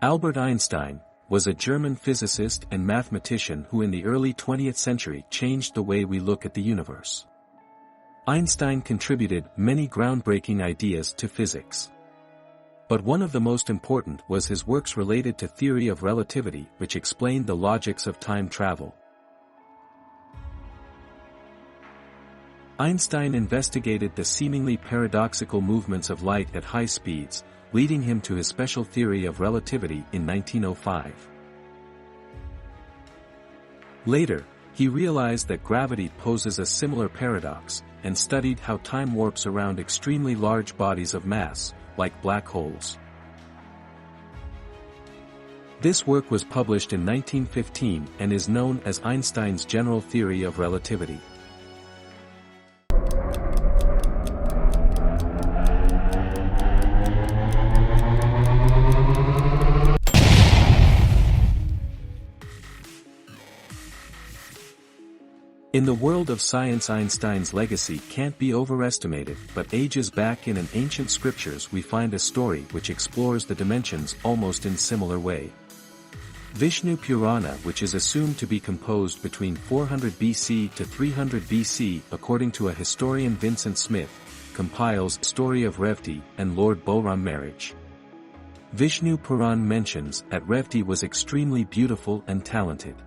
Albert Einstein was a German physicist and mathematician who in the early 20th century changed the way we look at the universe. Einstein contributed many groundbreaking ideas to physics. But one of the most important was his works related to theory of relativity, which explained the logics of time travel. Einstein investigated the seemingly paradoxical movements of light at high speeds, leading him to his special theory of relativity in 1905. Later, he realized that gravity poses a similar paradox, and studied how time warps around extremely large bodies of mass, like black holes. This work was published in 1915 and is known as Einstein's general theory of relativity. In the world of science, Einstein's legacy can't be overestimated, but ages back in an ancient scriptures we find a story which explores the dimensions almost in similar way. Vishnu Purana, which is assumed to be composed between 400 BC to 300 BC according to a historian Vincent Smith, compiles story of Revati and Lord Balrama marriage. Vishnu Purana mentions that Revati was extremely beautiful and talented.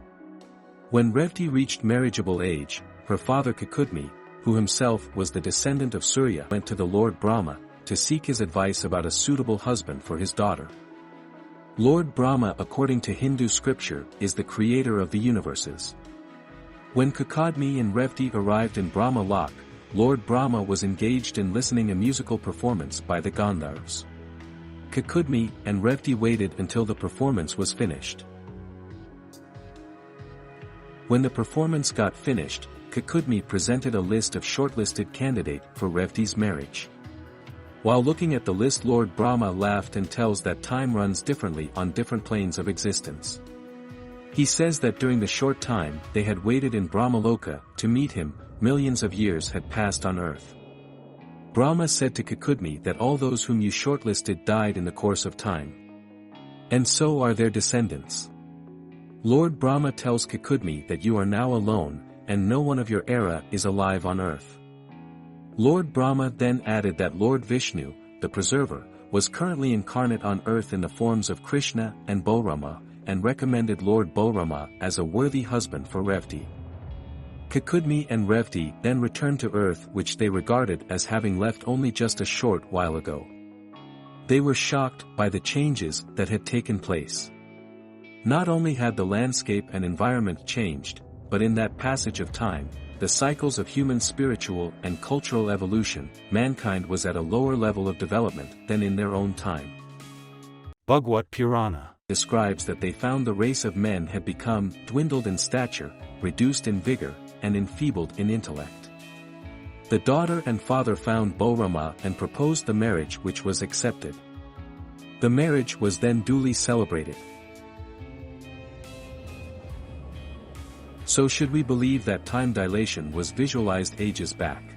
When Revati reached marriageable age, her father Kakudmi, who himself was the descendant of Surya, went to the Lord Brahma to seek his advice about a suitable husband for his daughter. Lord Brahma, according to Hindu scripture, is the creator of the universes. When Kakudmi and Revati arrived in Brahma Lok, Lord Brahma was engaged in listening a musical performance by the Gandharvas. Kakudmi and Revati waited until the performance was finished. When the performance got finished, Kakudmi presented a list of shortlisted candidates for Revati's marriage. While looking at the list, Lord Brahma laughed and tells that time runs differently on different planes of existence. He says that during the short time they had waited in Brahmaloka to meet him, millions of years had passed on earth. Brahma said to Kakudmi that all those whom you shortlisted died in the course of time. And so are their descendants. Lord Brahma tells Kakudmi that you are now alone, and no one of your era is alive on earth. Lord Brahma then added that Lord Vishnu, the preserver, was currently incarnate on earth in the forms of Krishna and Balrama, and recommended Lord Balrama as a worthy husband for Revati. Kakudmi and Revati then returned to earth, which they regarded as having left only just a short while ago. They were shocked by the changes that had taken place. Not only had the landscape and environment changed, but in that passage of time, the cycles of human spiritual and cultural evolution, mankind was at a lower level of development than in their own time. Bhagawat Purana describes that they found the race of men had become dwindled in stature, reduced in vigor, and enfeebled in intellect. The daughter and father found Balrama and proposed the marriage, which was accepted. The marriage was then duly celebrated. So should we believe that time dilation was visualized ages back?